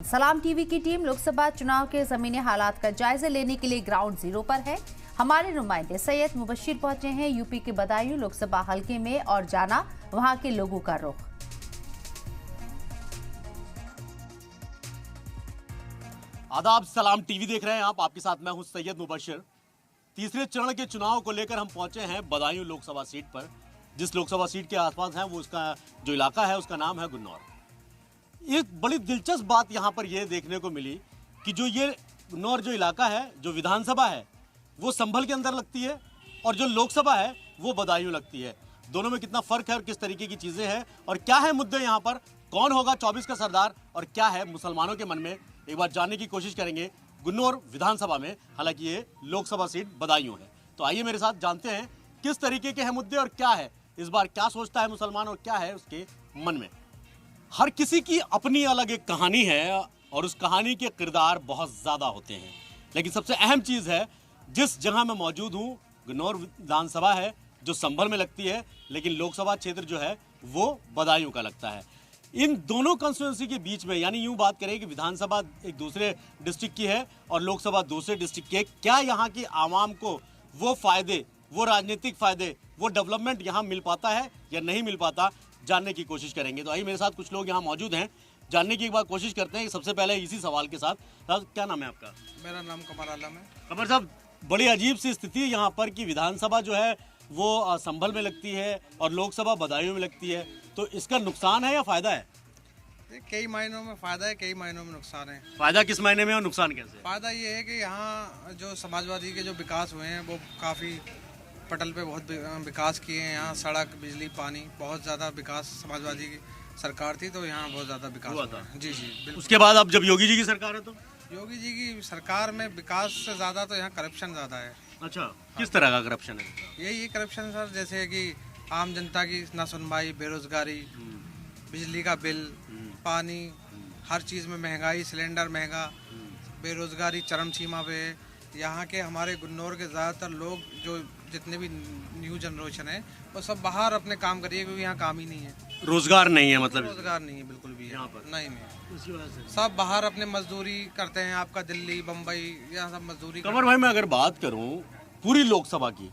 सलाम टीवी की टीम लोकसभा चुनाव के जमीनी हालात का जायजा लेने के लिए ग्राउंड जीरो पर है। हमारे नुमाइंदे सैयद मुबशिर पहुंचे हैं यूपी के बदायूं लोकसभा हलके में और जाना वहां के लोगों का रुख। आदाब, सलाम टीवी देख रहे हैं आप। आपके साथ मैं हूं सैयद मुबशिर। तीसरे चरण के चुनाव को लेकर हम पहुंचे हैं बदायूं लोकसभा सीट पर। जिस लोकसभा सीट के आसपास है वो उसका जो इलाका है उसका नाम है गुन्नौर। एक बड़ी दिलचस्प बात यहाँ पर यह देखने को मिली कि जो ये गुन्नौर जो इलाका है, जो विधानसभा है वो संभल के अंदर लगती है और जो लोकसभा है वो बदायूं लगती है। दोनों में कितना फर्क है और किस तरीके की चीजें हैं और क्या है मुद्दे यहाँ पर, कौन होगा 24 का सरदार और क्या है मुसलमानों के मन में, एक बार जानने की कोशिश करेंगे गुन्नौर विधानसभा में। हालांकि ये लोकसभा सीट बदायूं है। तो आइए मेरे साथ जानते हैं किस तरीके के हैं मुद्दे और क्या है इस बार, क्या सोचता है मुसलमान और क्या है उसके मन में। हर किसी की अपनी अलग एक कहानी है और उस कहानी के किरदार बहुत ज़्यादा होते हैं। लेकिन सबसे अहम चीज़ है जिस जगह मैं मौजूद हूँ, गुन्नौर विधानसभा है जो संभल में लगती है, लेकिन लोकसभा क्षेत्र जो है वो बदायूं का लगता है। इन दोनों कॉन्स्टिट्यूंसी के बीच में, यानी यूँ बात करें कि विधानसभा एक दूसरे डिस्ट्रिक्ट की है और लोकसभा दूसरे डिस्ट्रिक्ट की है, क्या यहाँ की आवाम को वो फ़ायदे, वो राजनीतिक फ़ायदे, वो डेवलपमेंट यहाँ मिल पाता है या नहीं मिल पाता, जानने की कोशिश करेंगे। तो आइए मेरे साथ कुछ लोग यहाँ मौजूद हैं, जानने की एक बार कोशिश करते हैं। सबसे पहले इसी सवाल के साथ, क्या नाम है आपका? मेरा नाम कमर आलम है। कमर साहब, बड़ी अजीब सी स्थिति है यहाँ पर कि विधानसभा जो है वो संभल में लगती है और लोकसभा बदायूं में लगती है, तो इसका नुकसान है या फायदा है? कई मायनों में फायदा है, कई मायनों में नुकसान है। फायदा किस महीने में और नुकसान कैसे? फायदा ये है कि यहाँ जो समाजवादी के जो विकास हुए हैं वो काफ़ी पटल पे बहुत विकास किए हैं। यहाँ सड़क, बिजली, पानी, बहुत ज़्यादा विकास समाजवादी की सरकार थी तो यहाँ बहुत ज़्यादा विकास हुआ था। जी जी बिल्कुल। उसके बाद अब जब योगी जी की सरकार है तो योगी जी की सरकार में विकास से ज़्यादा तो यहाँ करप्शन ज़्यादा है। अच्छा, किस तरह का करप्शन है? यही करप्शन सर, जैसे कि आम जनता की ना सुनवाई, बेरोजगारी, बिजली का बिल, पानी, हर चीज़ में महंगाई, सिलेंडर महंगा, बेरोजगारी चरम सीमा पे है। यहाँ के हमारे गुन्नौर के ज़्यादातर लोग जो जितने भी न्यू जनरेशन है वो सब बाहर अपने काम करिए क्योंकि यहाँ काम ही नहीं है। रोजगार नहीं है, मतलब रोजगार नहीं है बिल्कुल भी यहाँ पर नहीं। इसी वजह से सब बाहर अपने मजदूरी करते हैं। आपका दिल्ली, बम्बई, यहाँ सब मजदूरी। कमर भाई, मैं अगर बात करूँ पूरी लोकसभा की,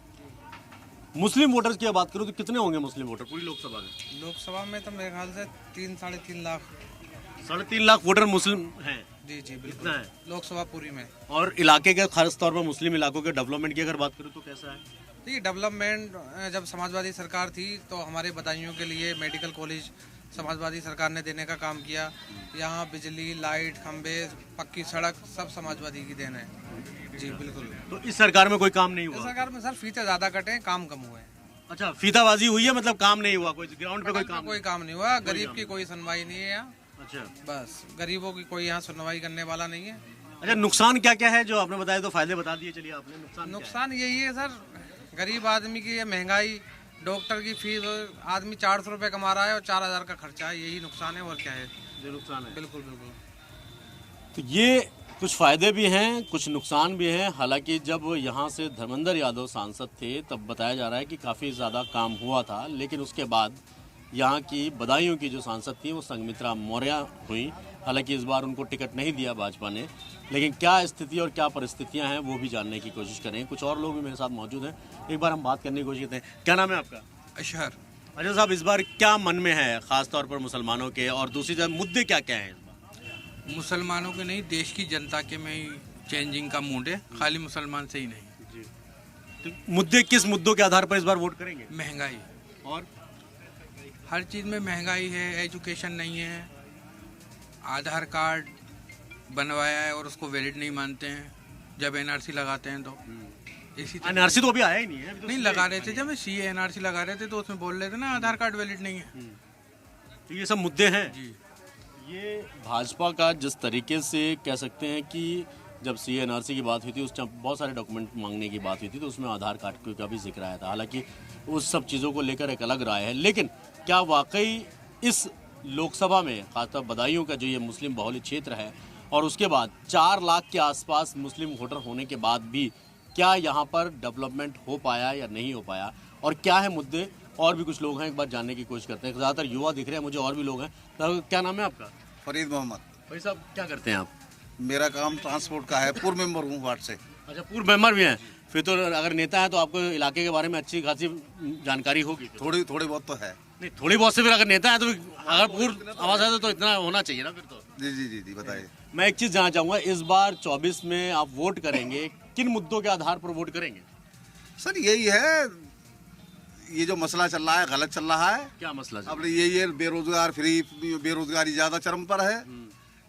मुस्लिम वोटर्स की बात करूँ तो कितने होंगे मुस्लिम वोटर पूरी लोकसभा में? लोकसभा में तो मेरे ख्याल से 3-3.5 लाख। 3.5 लाख वोटर मुस्लिम हैं? जी जी बिल्कुल है लोकसभा पूरी में। और इलाके के खास तौर पर मुस्लिम इलाकों के डेवलपमेंट की अगर बात करूँ तो कैसा है? देखिए, डेवलपमेंट जब समाजवादी सरकार थी तो हमारे बदायूं के लिए मेडिकल कॉलेज समाजवादी सरकार ने देने का काम किया। यहाँ बिजली, लाइट, खंबे, पक्की सड़क सब समाजवादी की देन है। जी बिल्कुल। तो इस सरकार में कोई काम नहीं हुआ? इस सरकार में सर फीते ज़्यादा कटे, काम कम हुए। अच्छा, फीताबाजी हुई है, मतलब काम नहीं हुआ, कोई ग्राउंड पे कोई काम नहीं हुआ। गरीब की कोई सुनवाई नहीं है यहाँ। अच्छा, बस गरीबों की कोई यहाँ सुनवाई करने वाला नहीं है। अच्छा, नुकसान क्या क्या है जो आपने बताया? तो फायदे बता दिए, चलिए आपने नुकसान यही है सर, गरीब आदमी की महंगाई, डॉक्टर की फीस, आदमी 400 रुपये कमा रहा है और 4000 का खर्चा है, यही नुकसान है और क्या है? जो नुकसान है बिल्कुल बिल्कुल। तो ये कुछ फायदे भी हैं, कुछ नुकसान भी हैं। हालांकि जब यहाँ से धर्मेंद्र यादव सांसद थे तब बताया जा रहा है कि काफ़ी ज़्यादा काम हुआ था, लेकिन उसके बाद यहाँ की बदायूं की जो सांसद थी वो संघमित्रा मौर्य हुई। हालांकि इस बार उनको टिकट नहीं दिया भाजपा ने, लेकिन क्या स्थिति और क्या परिस्थितियां हैं वो भी जानने की कोशिश करें। कुछ और लोग भी मेरे साथ मौजूद हैं, एक बार हम बात करने की कोशिश करते हैं। क्या नाम है आपका? अशहर। अच्छा साहब, इस बार क्या मन में है खास तौर पर मुसलमानों के, और दूसरी तरफ मुद्दे क्या क्या हैं इस बार? मुसलमानों के नहीं, देश की जनता के में ही चेंजिंग का मूड है, खाली मुसलमान से ही नहीं। जी, तो मुद्दे किस मुद्दों के आधार पर इस बार वोट करेंगे? महंगाई, और हर चीज़ में महंगाई है, एजुकेशन नहीं है, आधार कार्ड बनवाया है और उसको वैलिड नहीं मानते हैं जब एनआरसी लगाते हैं तो। इसी एनआरसी तो अभी आया ही नहीं है। नहीं लगा रहे थे, जब सीए एनआरसी लगा रहे थे तो उसमें बोल रहे थे ना आधार कार्ड वैलिड नहीं है। तो ये सब मुद्दे हैं जी। ये भाजपा का जिस तरीके से कह सकते हैं कि जब सीए एनआरसी की बात हुई थी उस टाइम बहुत सारे डॉक्यूमेंट मांगने की बात हुई थी तो उसमें आधार कार्ड का भी जिक्र आया था। हालांकि उस सब चीज़ों को लेकर एक अलग राय है, लेकिन क्या वाकई इस लोकसभा में खासतौर बदायूं का जो ये मुस्लिम बहुल क्षेत्र है और उसके बाद 4 लाख के आसपास मुस्लिम वोटर होने के बाद भी क्या यहाँ पर डेवलपमेंट हो पाया या नहीं हो पाया, और क्या है मुद्दे, और भी कुछ लोग हैं, एक बार जानने की कोशिश करते हैं। ज़्यादातर युवा दिख रहे हैं मुझे, और भी लोग हैं। तो क्या नाम है आपका? फरीद मोहम्मद। भाई साहब क्या करते हैं आप? मेरा काम ट्रांसपोर्ट का है, पूर्व मेंबर हूँ वार्ड से। अच्छा, पूर्व मेंबर भी हैं। फिर तो अगर नेता है तो आपको इलाके के बारे में अच्छी खासी जानकारी होगी। थोड़ी बहुत तो है। नहीं, थोड़ी बहुत से फिर अगर नेता है तो अगर पूर्ण आवाज है तो इतना होना चाहिए ना फिर तो। जी बताइए। मैं एक चीज जानना चाहूंगा, इस बार 24 में आप वोट करेंगे, किन मुद्दों के आधार पर वोट करेंगे? सर यही है, ये जो मसला चल रहा है गलत चल रहा है। क्या मसला? अब ये बेरोजगार फ्री, बेरोजगारी ज्यादा चरम पर है।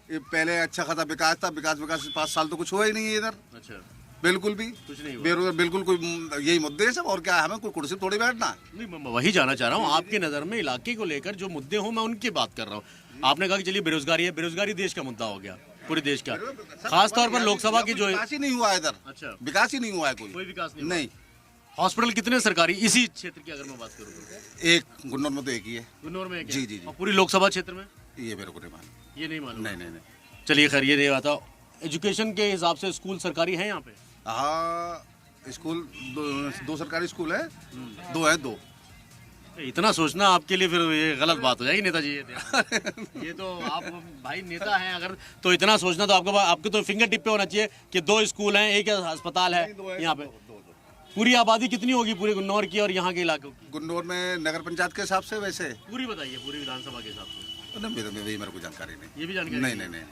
ये पहले अच्छा खासा विकास था, विकास 5 साल तो कुछ हुआ ही नहीं है इधर। अच्छा, बिल्कुल भी कुछ नहीं हुआ। बेरोजगार बिल्कुल कोई, यही मुद्दे हैं सब। और क्या है, हमें कोई कुर्सी थोड़ी बैठना। नहीं, मैं वही जानना चाह रहा हूँ, आपकी नज़र में इलाके को लेकर जो मुद्दे हों मैं उनकी बात कर रहा हूँ। आपने कहा कि चलिए बेरोजगारी है, बेरोजगारी देश का मुद्दा हो गया, पूरे देश का, खास तौर पर लोकसभा की जो विकास ही नहीं हुआ है इधर। अच्छा, विकास ही नहीं हुआ है कोई विकास नहीं। हॉस्पिटल कितने सरकारी इसी क्षेत्र की अगर मैं बात करूँ तो? एक गुन्नौर में तो एक ही है। गुन्नौर में एक है? जी। और पूरी लोकसभा क्षेत्र में? ये मेरे को नहीं मालूम। ये नहीं मालूम? नहीं। चलिए खैर, ये बताओ, एजुकेशन के हिसाब से स्कूल सरकारी है यहाँ पे? हाँ, स्कूल दो सरकारी स्कूल है। दो। इतना सोचना आपके लिए फिर ये गलत बात हो जाएगी नेताजी। ये तो आप भाई नेता हैं अगर, तो इतना सोचना तो आपके तो फिंगर टिप पे होना चाहिए कि 2 स्कूल हैं, एक अस्पताल है यहाँ पे। पूरी आबादी कितनी होगी पूरे गुन्नौर की और यहाँ के इलाकों की? गुन्नौर में नगर पंचायत के हिसाब से वैसे पूरी बताइए, पूरी विधानसभा के हिसाब से। मेरे को जानकारी नहीं। ये भी जानकारी नहीं।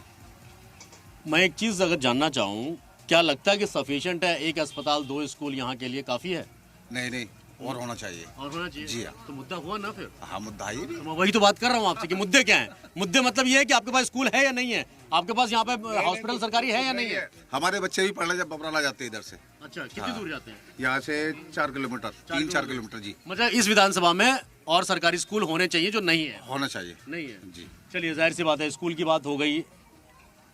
मैं एक चीज अगर जानना चाहूँ, क्या लगता है कि सफिशिएंट है एक अस्पताल 2 स्कूल यहाँ के लिए काफी है? नहीं, और होना चाहिए। और होना चाहिए? जी हाँ। तो मुद्दा हुआ ना फिर? हाँ, मुद्दा है। तो मैं वही तो बात कर रहा हूँ आपसे कि मुद्दे क्या हैं। मुद्दे मतलब ये है कि आपके पास स्कूल है या नहीं है, आपके पास यहाँ पे हॉस्पिटल सरकारी है या नहीं है। हमारे बच्चे भी पढ़ने जब बबराला जाते हैं इधर से। अच्छा, कितनी दूर जाते हैं? यहाँ से 4 किलोमीटर, 3-4 किलोमीटर। जी, मतलब इस विधानसभा में और सरकारी स्कूल होने चाहिए जो नहीं है? होना चाहिए। नहीं है जी। चलिए, जाहिर सी बात है, स्कूल की बात हो गई,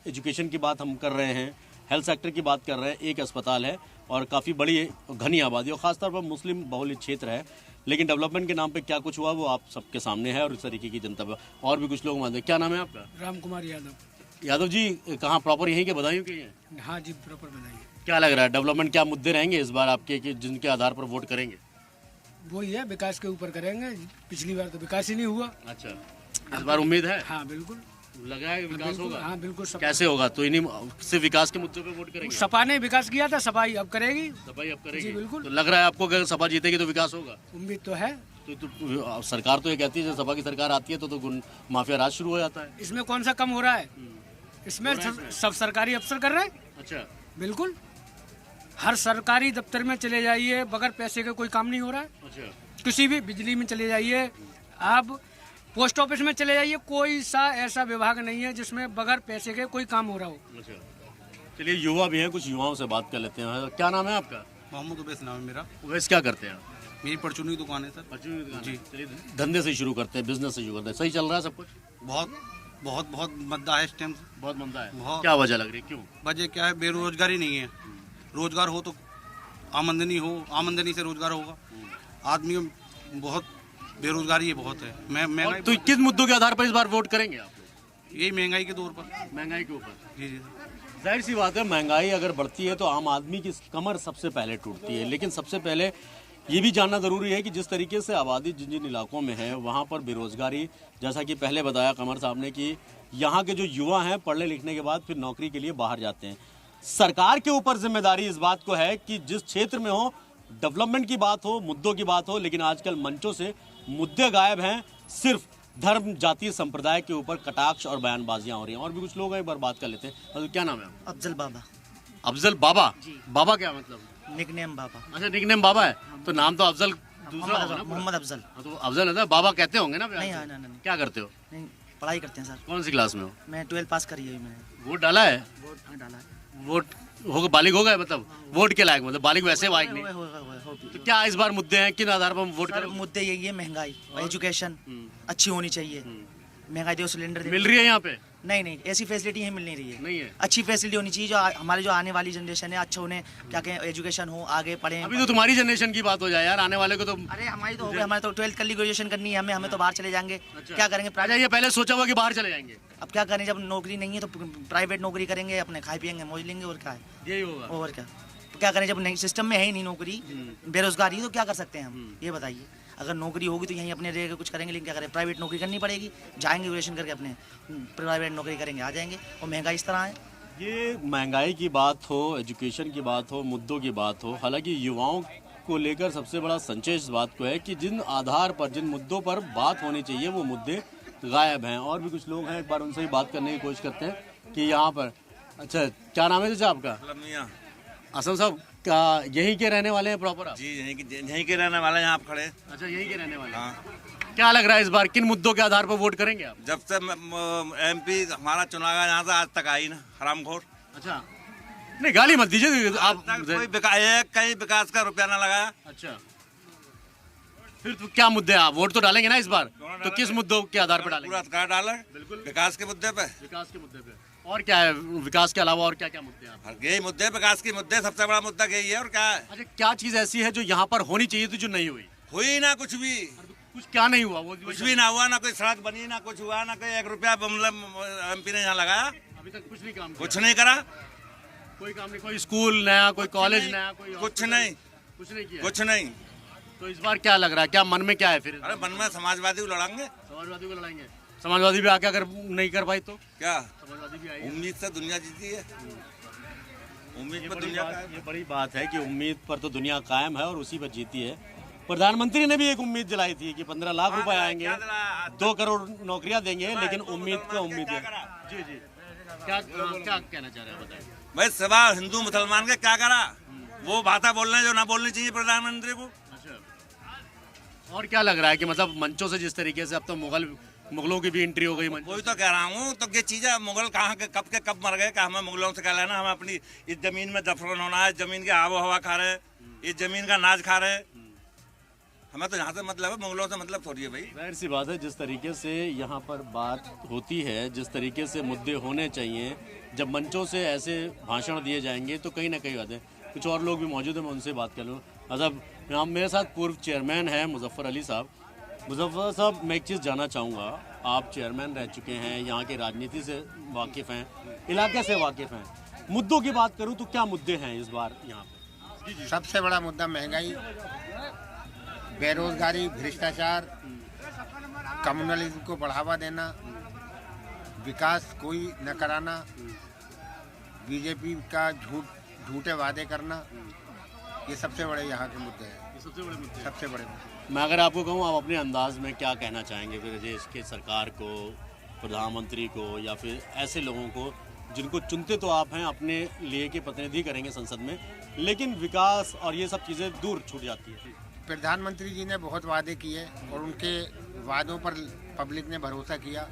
एजुकेशन की बात हम कर रहे हैं, हेल्थ सेक्टर की बात कर रहे हैं, एक अस्पताल है और काफ़ी बड़ी घनी आबादी और ख़ासतौर पर मुस्लिम बहुल क्षेत्र है। लेकिन डेवलपमेंट के नाम पे क्या कुछ हुआ वो आप सबके सामने है और इस तरीके की जनता पर और भी कुछ लोग मानते हैं। क्या नाम है आपका? राम कुमार यादव। यादव जी, कहाँ प्रॉपर यहीं के बदायूं के हैं? हाँ जी, प्रॉपर बताइए। क्या लग रहा है डेवलपमेंट क्या मुद्दे रहेंगे इस बार आपके कि जिनके आधार पर वोट करेंगे? वही है, विकास के ऊपर करेंगे। पिछली बार तो विकास ही नहीं हुआ। अच्छा, इस बार उम्मीद है? हाँ बिल्कुल, लगा है कि विकास होगा? हाँ बिल्कुल। कैसे होगा? तो इन्हीं सिर्फ विकास के मुद्दे पे वोट करेंगे? सपा ने विकास किया था, सफाई अब करेगी। सफाई अब करेगी? जी बिल्कुल। तो लग रहा है आपको अगर सपा जीतेगी तो विकास होगा? उम्मीद तो है। तो सरकार तो ये कहती है जब सपा की सरकार आती है तो माफिया राज शुरू हो जाता है। इसमें कौन सा कम हो रहा है? इसमें सब सरकारी अफसर कर रहे हैं। अच्छा, बिल्कुल, हर सरकारी दफ्तर में चले जाइए, बगैर पैसे के कोई काम नहीं हो रहा है। अच्छा, किसी भी बिजली में चले जाइए, आप पोस्ट ऑफिस में चले जाइए, कोई सा ऐसा विभाग नहीं है जिसमें बगैर पैसे के कोई काम हो रहा हो। अच्छा। चलिए, युवा भी हैं, कुछ युवाओं से बात कर लेते हैं। क्या नाम है आपका? मोहम्मद उवैस नाम है मेरा। वैसे क्या करते हैं आप? मेरी परचूनी दुकान है सर। परचूनी दुकान? जी। चलिए, धंधे से शुरू करते हैं, बिजनेस से शुरू करते हैं। सही चल रहा है सब कुछ? बहुत मंदा है इस टाइम। बहुत मंदा है? बहुत। क्या वजह लग रही है, क्यों? वजह क्या है, बेरोजगारी नहीं है। रोजगार हो तो आमदनी हो, आमदनी से रोजगार होगा। आदमी बहुत बेरोजगारी बहुत है। महंगाई तो किस मुद्दों के आधार पर इस बार वोट करेंगे आप? यही महंगाई के दौर पर। महंगाई के ऊपर? जी। जाहिर सी बात है, महंगाई अगर बढ़ती है तो आम आदमी की कमर सबसे पहले टूटती है। लेकिन सबसे पहले ये भी जानना ज़रूरी है कि जिस तरीके से आबादी जिन जिन इलाकों में है वहाँ पर बेरोजगारी, जैसा कि पहले बताया कमर साहब ने कि यहाँ के जो युवा हैं पढ़ने लिखने के बाद फिर नौकरी के लिए बाहर जाते हैं। सरकार के ऊपर जिम्मेदारी इस बात को है कि जिस क्षेत्र में हो, डेवलपमेंट की बात हो, मुद्दों की बात हो, लेकिन आजकल मंचों से मुद्दे गायब हैं, सिर्फ धर्म, जाति, संप्रदाय के ऊपर कटाक्ष और बयानबाजियां हो रही हैं। और भी कुछ लोग हैं, एक बार बात कर लेते हैं। तो क्या नाम है? अफजल बाबा। अफजल बाबा? बाबा क्या मतलब? निकनेम बाबा। अच्छा, निकनेम बाबा है, तो नाम तो अफजल दूसरा होगा ना? मोहम्मद अफजल। हाँ, तो अफजल है, बाबा कहते होंगे ना? नहीं। क्या करते हो? नहीं, पढ़ाई करते हैं सर। कौन सी क्लास में हो? मैं 12 पास करी है मैंने। वोट डाला है? वोट डाला है। वोट होगा, बालिग हो गए, मतलब वोट के लायक, मतलब बालिग वैसे बालिग नहीं। तो क्या इस बार मुद्दे हैं, किन आधार पर हम वोट सर करें? मुद्दे यही है, महंगाई, एजुकेशन अच्छी होनी चाहिए। महंगाई दो सिलेंडर मिल रही है यहाँ पे? नहीं, ऐसी फैसिलिटी है मिल नहीं रही है। नहीं है? अच्छी फैसिलिटी होनी चाहिए, जो हमारी जो आने वाली जनरेशन है, अच्छा उन्हें क्या कहें, एजुकेशन हो, आगे पढ़ें। अभी तो तुम्हारी जनरेशन की बात हो जाए यार, आने वाले को तो। अरे हमारी तो हो गई, हमारे तो 12th कर ली, ग्रेजुएशन करनी है हमें तो बाहर चले जाएंगे। क्या करेंगे? अच्छा, ये पहले सोचा हुआ कि बाहर चले जाएंगे? अब क्या करें, जब नौकरी नहीं है तो प्राइवेट नौकरी करेंगे, अपने खाए पियेंगे, मौज लेंगे, और क्या है। यही होगा। और क्या, तो क्या करें, जब नहीं सिस्टम में है ही नहीं नौकरी, बेरोजगारी, तो क्या कर सकते हैं हम, ये बताइए। अगर नौकरी होगी तो यहीं अपने रह के कुछ करेंगे, लेकिन क्या करें, प्राइवेट नौकरी करनी पड़ेगी, जाएंगे ग्रेजुएशन करके अपने प्राइवेट नौकरी करेंगे, आ जाएंगे। और महंगाई इस तरह है। ये महंगाई की बात हो, एजुकेशन की बात हो, मुद्दों की बात हो, हालांकि युवाओं को लेकर सबसे बड़ा संचय इस बात को है कि जिन आधार पर, जिन मुद्दों पर बात होनी चाहिए वो मुद्दे गायब हैं। और भी कुछ लोग हैं, एक बार उनसे ही बात करने की कोशिश करते हैं कि यहाँ पर। अच्छा, क्या नाम है चाचा आपका? असम साहब का यहीं के रहने वाले हैं प्रॉपर आप? जी यहीं के रहने वाले हैं, आप खड़े। अच्छा, यहीं के रहने वाले। हाँ। क्या लग रहा है इस बार किन मुद्दों के आधार पर वोट करेंगे आप? जब से MP हमारा चुना गया यहाँ से आज तक आई ना, हरामखोर। अच्छा, नहीं गाली मत दीजिए आप। कहीं विकास का रुपया ना लगाया। अच्छा, फिर तो क्या मुद्दे हैं? आप वोट तो डालेंगे ना इस बार, तो किस मुद्दों के आधार पर डालेंगे? पूरा अधिकार डाला बिल्कुल विकास के मुद्दे पे। विकास के मुद्दे पे। और क्या है विकास के अलावा, और क्या क्या मुद्दे हैं? यही मुद्दे, विकास के मुद्दे, सबसे बड़ा मुद्दा यही है। और क्या है? अच्छा, क्या चीज ऐसी है जो यहाँ पर होनी चाहिए थी जो नहीं हुई? हुई ना कुछ भी। कुछ क्या नहीं हुआ? वो कुछ भी ना हुआ, ना कोई सड़क बनी, ना कुछ हुआ, ना कोई 1 रुपया मतलब MP ने यहाँ लगाया। अभी तक कुछ नहीं काम किया। कुछ नहीं करा, कोई काम नहीं, कोई स्कूल नया, कोई कॉलेज नया, कोई कुछ नहीं, कुछ नहीं किया। कुछ नहीं। तो इस बार क्या लग रहा है, क्या मन में क्या है फिर? अरे मन में समाजवादी को लड़ाएंगे। समाजवादी को लड़ाएंगे। समाजवादी भी आके अगर नहीं कर पाई तो क्या? समाजवादी भी आई। उम्मीद से दुनिया जीती है। उम्मीद पर दुनिया कायम। ये बड़ी बात है कि उम्मीद पर तो दुनिया कायम है और उसी पर जीती है। प्रधानमंत्री ने भी एक उम्मीद जलाई थी कि 15 लाख रुपए आएंगे, 2 करोड़ नौकरियां देंगे, लेकिन उम्मीद का उम्मीद है। जी जी, क्या कहना चाह रहे हैं बताइए? भाई सवा हिंदू मुसलमान के क्या करा? वो बातें बोल रहे हैं जो ना बोलनी चाहिए प्रधानमंत्री को। अच्छा, और क्या लग रहा है कि मतलब मंचों से जिस तरीके से अब तो मुगलों की भी एंट्री हो गई मंचों। वही तो कह रहा हूँ, तो ये चीजें मुगल कहाँ के कब मर गए? हमें मुगलों से क्या लेना? हमें अपनी इस जमीन में दफन होना है, जमीन की आबो हवा खा रहे, इस जमीन का नाज खा रहे। हमें तो यहाँ से मतलब है, मुगलों से मतलब थोड़ी है भाई। जाहिर सी बात है, जिस तरीके से यहाँ पर बात होती है, जिस तरीके से मुद्दे होने चाहिए, जब मंचों से ऐसे भाषण दिए जाएंगे तो कहीं ना कहीं बात है। कुछ और लोग भी मौजूद हैं, मैं उनसे बात कर लूँ। मतलब यहाँ मेरे साथ पूर्व चेयरमैन है मुजफ्फर अली साहब। मुजफ्फर साहब, मैं एक चीज़ जानना चाहूँगा, आप चेयरमैन रह चुके हैं, यहाँ के राजनीति से वाकिफ़ हैं, इलाके से वाकिफ़ हैं। मुद्दों की बात करूँ तो क्या मुद्दे हैं इस बार यहाँ पर? सबसे बड़ा मुद्दा महंगाई, बेरोजगारी, भ्रष्टाचार, कम्युनलिज्म को बढ़ावा देना, विकास कोई न कराना, बीजेपी का झूठे वादे करना, ये सबसे बड़े यहाँ के मुद्दे हैं। ये सबसे बड़े मुद्दे, सबसे बड़े मुद्दे। मैं अगर आपको कहूँ, आप अपने अंदाज में क्या कहना चाहेंगे फिर देश के सरकार को, प्रधानमंत्री को, या फिर ऐसे लोगों को जिनको चुनते तो आप हैं, अपने लिए के प्रतिनिधि करेंगे संसद में, लेकिन विकास और ये सब चीज़ें दूर छूट जाती है? प्रधानमंत्री जी ने बहुत वादे किए और उनके वादों पर पब्लिक ने भरोसा किया,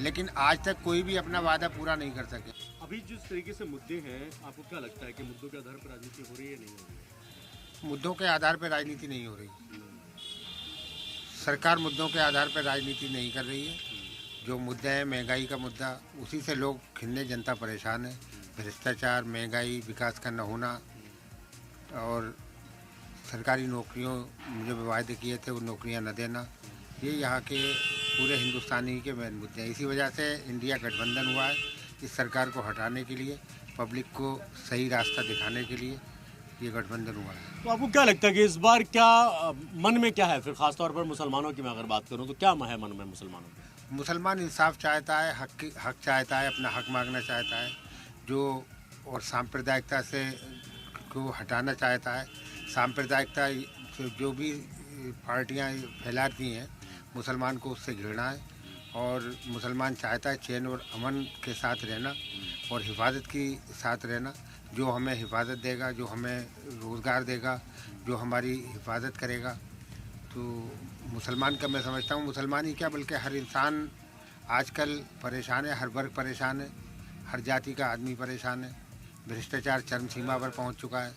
लेकिन आज तक कोई भी अपना वादा पूरा नहीं कर सके। अभी जिस तरीके से मुद्दे हैं, आपको क्या लगता है कि मुद्दों के आधार पर राजनीति हो रही है नहीं हो रही? मुद्दों के आधार पर राजनीति नहीं हो रही। सरकार मुद्दों के आधार पर राजनीति नहीं कर रही है। जो मुद्दे हैं, महंगाई का मुद्दा, उसी से लोग खिन्ने, जनता परेशान है। भ्रष्टाचार, महंगाई, विकास का न होना और सरकारी नौकरियों जो वायदे किए थे वो नौकरियां न देना, ये यहाँ के पूरे हिंदुस्तानी के मेन मुद्दे हैं। इसी वजह से इंडिया गठबंधन हुआ है, इस सरकार को हटाने के लिए, पब्लिक को सही रास्ता दिखाने के लिए ये गठबंधन हुआ है। तो आपको क्या लगता है कि इस बार क्या मन में क्या है फिर, खासतौर पर मुसलमानों की मैं अगर बात करूँ तो क्या है मन में मुसलमानों का? मुसलमान इंसाफ चाहता है, हक चाहता है, अपना हक मांगना चाहता है, जो और सांप्रदायिकता से को हटाना चाहता है। सांप्रदायिकता जो भी पार्टियां फैलाती हैं, मुसलमान को उससे घृणा है और मुसलमान चाहता है चैन और अमन के साथ रहना और हिफाजत के साथ रहना। जो हमें हिफाजत देगा, जो हमें रोज़गार देगा, जो हमारी हिफाजत करेगा, तो मुसलमान का मैं समझता हूँ, मुसलमान ही क्या बल्कि हर इंसान आजकल परेशान है, हर वर्ग परेशान है, हर जाति का आदमी परेशान है। भ्रष्टाचार चरम सीमा पर पहुँच चुका है,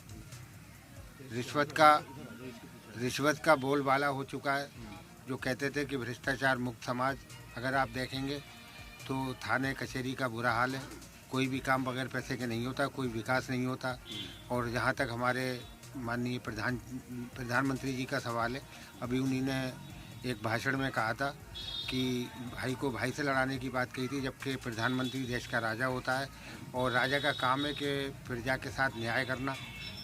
रिश्वत का बोलबाला हो चुका है। जो कहते थे कि भ्रष्टाचार मुक्त समाज, अगर आप देखेंगे तो थाने कचहरी का बुरा हाल है। कोई भी काम बगैर पैसे के नहीं होता, कोई विकास नहीं होता। और जहाँ तक हमारे माननीय प्रधानमंत्री जी का सवाल है, अभी उन्हीं ने एक भाषण में कहा था कि भाई को भाई से लड़ाने की बात कही थी, जबकि प्रधानमंत्री देश का राजा होता है और राजा का काम है कि प्रजा के साथ न्याय करना,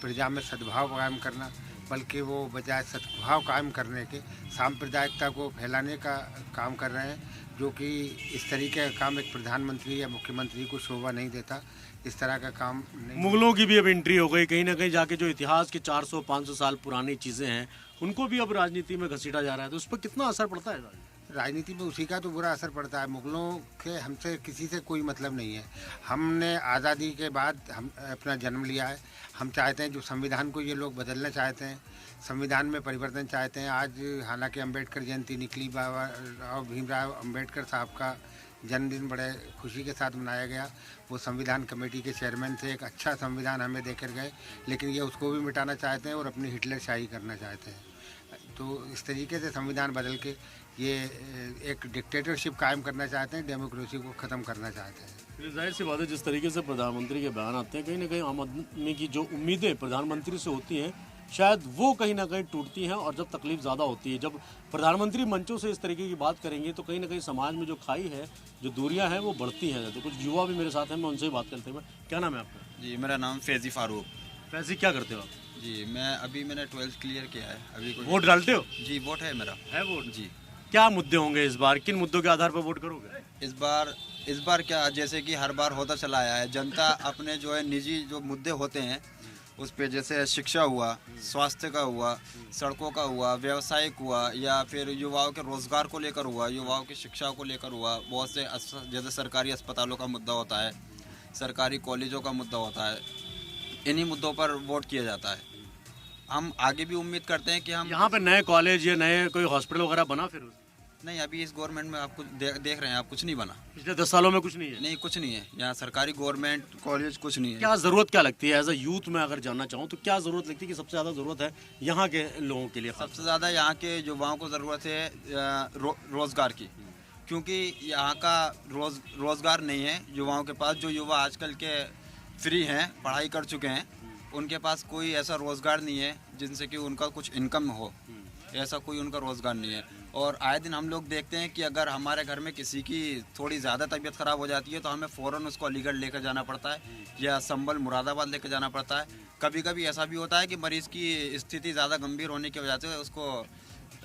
प्रजा में सद्भाव कायम करना। बल्कि वो बजाय सद्भाव कायम करने के सांप्रदायिकता को फैलाने का काम कर रहे हैं, जो कि इस तरीके का काम एक प्रधानमंत्री या मुख्यमंत्री को शोभा नहीं देता। इस तरह का काम नहीं। मुगलों की भी अब एंट्री हो गई, कहीं ना कहीं जाके जो इतिहास के 400-500 साल पुरानी चीज़ें हैं उनको भी अब राजनीति में घसीटा जा रहा है, तो उस पर कितना असर पड़ता है? राजनीति में उसी का तो बुरा असर पड़ता है। मुगलों के हमसे किसी से कोई मतलब नहीं है। हमने आज़ादी के बाद हम अपना जन्म लिया है। हम चाहते हैं जो संविधान को ये लोग बदलना चाहते हैं, संविधान में परिवर्तन चाहते हैं। आज हालांकि अम्बेडकर जयंती निकली, बाबा राव भीमराव अम्बेडकर साहब का जन्मदिन बड़े खुशी के साथ मनाया गया। वो संविधान कमेटी के चेयरमैन थे, एक अच्छा संविधान हमें देकर गए, लेकिन ये उसको भी मिटाना चाहते हैं और अपनी हिटलर शाही करना चाहते हैं। तो इस तरीके से संविधान बदल के ये एक डिक्टेटरशिप कायम करना चाहते हैं, डेमोक्रेसी को ख़त्म करना चाहते हैं। जाहिर सी बात है, जिस तरीके से प्रधानमंत्री के बयान आते हैं, कहीं ना कहीं आम आदमी की जो उम्मीदें प्रधानमंत्री से होती हैं शायद वो कहीं ना कहीं टूटती हैं, और जब तकलीफ ज़्यादा होती है, जब प्रधानमंत्री मंचों से इस तरीके की बात करेंगे तो कहीं ना कहीं समाज में जो खाई है, जो दूरियां हैं वो बढ़ती हैं। तो कुछ युवा भी मेरे साथ हैं, मैं उनसे बात करते हुए। क्या नाम है आपका? जी, मेरा नाम फैज़ी फारूक। फैज़ी, क्या करते हो आप? जी, मैंने 12th क्लियर किया है। अभी वोट डालते हो? जी, वोट है मेरा। है वोट? जी। क्या मुद्दे होंगे इस बार, किन मुद्दों के आधार पर वोट करोगे? इस बार क्या, जैसे कि हर बार होता चला आया है, जनता अपने जो है निजी जो मुद्दे होते हैं उस पे, जैसे शिक्षा हुआ, स्वास्थ्य का हुआ, सड़कों का हुआ, व्यवसायिक हुआ, या फिर युवाओं के रोज़गार को लेकर हुआ, युवाओं की शिक्षा को लेकर हुआ, बहुत से जैसे सरकारी अस्पतालों का मुद्दा होता है, सरकारी कॉलेजों का मुद्दा होता है, इन्हीं मुद्दों पर वोट किया जाता है। हम आगे भी उम्मीद करते हैं कि हम यहाँ पे नए कॉलेज या नए कोई हॉस्पिटल वगैरह बना? फिर नहीं, अभी इस गवर्नमेंट में आप कुछ देख रहे हैं, आप कुछ नहीं बना। पिछले 10 सालों में कुछ नहीं है? नहीं, कुछ नहीं है यहाँ, सरकारी गवर्नमेंट कॉलेज कुछ नहीं है। क्या ज़रूरत क्या लगती है एज अ यूथ में अगर जानना चाहूँ तो क्या ज़रूरत लगती है कि सबसे ज़्यादा ज़रूरत है यहाँ के लोगों के लिए? सबसे ज़्यादा यहाँ के युवाओं को ज़रूरत है रोज़गार की, क्योंकि यहाँ का रोज़गार नहीं है युवाओं के पास। जो युवा आजकल के फ्री हैं, पढ़ाई कर चुके हैं, उनके पास कोई ऐसा रोज़गार नहीं है जिनसे कि उनका कुछ इनकम हो, ऐसा कोई उनका रोज़गार नहीं है। और आए दिन हम लोग देखते हैं कि अगर हमारे घर में किसी की थोड़ी ज़्यादा तबीयत ख़राब हो जाती है तो हमें फ़ौरन उसको अलीगढ़ लेकर जाना पड़ता है या संभल मुरादाबाद लेकर जाना पड़ता है। कभी कभी ऐसा भी होता है कि मरीज़ की स्थिति ज़्यादा गंभीर होने की वजह से उसको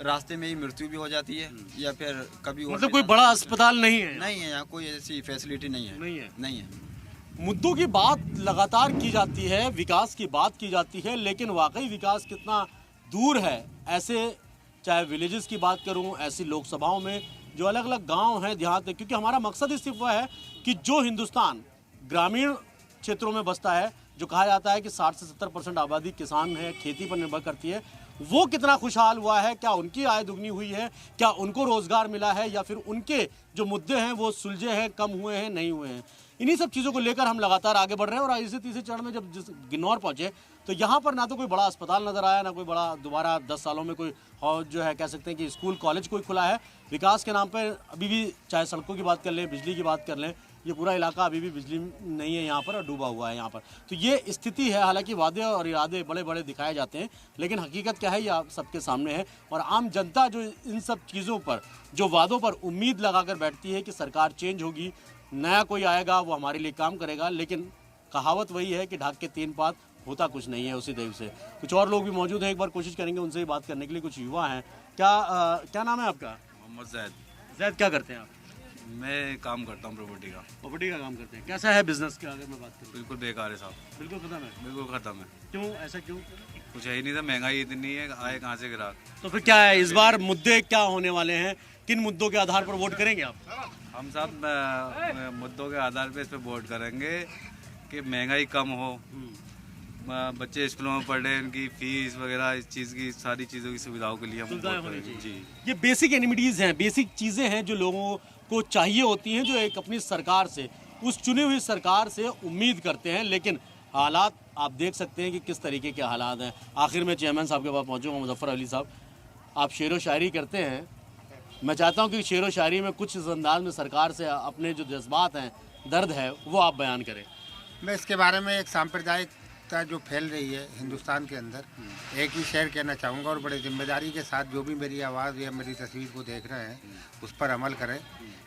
रास्ते में ही मृत्यु भी हो जाती है, या फिर कभी मतलब कोई बड़ा अस्पताल नहीं है? नहीं है यहाँ, कोई ऐसी फैसिलिटी नहीं है। नहीं है। मुद्दों की बात लगातार की जाती है, विकास की बात की जाती है, लेकिन वाकई विकास कितना दूर है? ऐसे चाहे विलेजेस की बात करूं, ऐसी लोकसभाओं में जो अलग अलग गांव हैं, देहात है, क्योंकि हमारा मकसद सिर्फ वह है कि जो हिंदुस्तान ग्रामीण क्षेत्रों में बसता है, जो कहा जाता है कि 60 से 70% आबादी किसान है, खेती पर निर्भर करती है, वो कितना खुशहाल हुआ है? क्या उनकी आय दुगनी हुई है? क्या उनको रोजगार मिला है? या फिर उनके जो मुद्दे हैं वो सुलझे हैं, कम हुए हैं, नहीं हुए हैं? इन्हीं सब चीज़ों को लेकर हम लगातार आगे बढ़ रहे हैं। और इसी तीसरे चरण में जब गिन्नौर पहुंचे तो यहाँ पर ना तो कोई बड़ा अस्पताल नजर आया, ना कोई बड़ा दोबारा 10 सालों में कोई जो है कह सकते हैं कि स्कूल कॉलेज कोई खुला है। विकास के नाम पर अभी भी चाहे सड़कों की बात कर लें, बिजली की बात कर लें, ये पूरा इलाका अभी भी बिजली नहीं है यहाँ पर और डूबा हुआ है यहाँ पर। तो ये स्थिति है। हालांकि वादे और इरादे बड़े बड़े दिखाए जाते हैं, लेकिन हकीकत क्या है ये आप सबके सामने है। और आम जनता जो इन सब चीज़ों पर, जो वादों पर उम्मीद लगाकर बैठती है कि सरकार चेंज होगी, नया कोई आएगा, वो हमारे लिए काम करेगा, लेकिन कहावत वही है कि ढाक के 3 पात, होता कुछ नहीं है उसी देव से। कुछ और लोग भी मौजूद हैं, एक बार कोशिश करेंगे उनसे ही बात करने के लिए। कुछ युवा हैं। क्या नाम है आपका? मोहम्मद जैद। जैद, क्या करते हैं आप? मैं काम करता हूँ प्रॉपर्टी का काम करते हैं। कैसा है बिजनेस का अगर मैं बात करूँ? बिल्कुल बेकार है साहब, बिल्कुल खत्म है। बिल्कुल खत्म है। क्यों, ऐसा क्यों? कुछ है ही नहीं था, महंगाई इतनी है, आए कहाँ से ग्राहक। तो फिर क्या है इस बार मुद्दे क्या होने वाले हैं? किन मुद्दों के आधार पर वोट करेंगे आप? हम साहब मुद्दों के आधार पर इस पर वोट करेंगे कि महंगाई कम हो, बच्चे स्कूलों में पढ़ रहे हैं, उनकी फीस वगैरह, इस चीज़ की सारी चीज़ों की सुविधाओं के लिए हम वोट करेंगे। जी, ये बेसिक एनिमिटीज़ हैं, बेसिक चीज़ें हैं जो लोगों को चाहिए होती हैं, जो एक अपनी सरकार से, उस चुनी हुई सरकार से उम्मीद करते हैं। लेकिन हालात आप देख सकते हैं कि किस तरीके के हालात हैं। आखिर में चेयरमैन साहब के पास पहुँचूँगा। मुजफ्फर अली साहब, आप शेर व शायरी करते हैं, मैं चाहता हूँ कि शेर व शायरी में कुछ इस अंदाज में सरकार से अपने जो जज्बात हैं, दर्द है, वो आप बयान करें। मैं इसके बारे में एक सांप्रदायिकता जो फैल रही है हिंदुस्तान के अंदर, एक ही शेर कहना चाहूँगा, और बड़े जिम्मेदारी के साथ जो भी मेरी आवाज़ या मेरी तस्वीर को देख रहे हैं उस पर अमल करें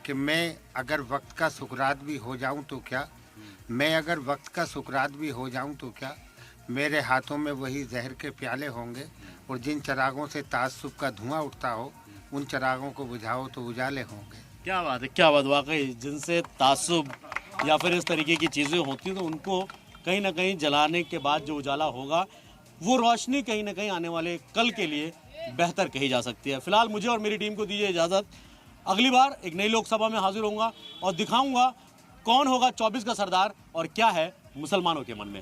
कि मैं अगर वक्त का सुकरात भी हो जाऊँ तो क्या, मैं अगर वक्त का सुकरात भी हो जाऊँ तो क्या, मेरे हाथों में वही जहर के प्याले होंगे, और जिन चिरागों से ताज्जुब का धुआं उठता हो उन चिरागों को बुझाओ तो उजाले होंगे। क्या बात है, क्या बात, वाकई जिनसे ताज्जुब या फिर इस तरीके की चीज़ें होती हैं तो उनको कहीं ना कहीं जलाने के बाद जो उजाला होगा वो रोशनी कहीं ना कहीं आने वाले कल के लिए बेहतर कही जा सकती है। फिलहाल मुझे और मेरी टीम को दीजिए इजाज़त। अगली बार एक नई लोकसभा में हाजिर होऊंगा और दिखाऊंगा कौन होगा 24 का सरदार और क्या है मुसलमानों के मन में।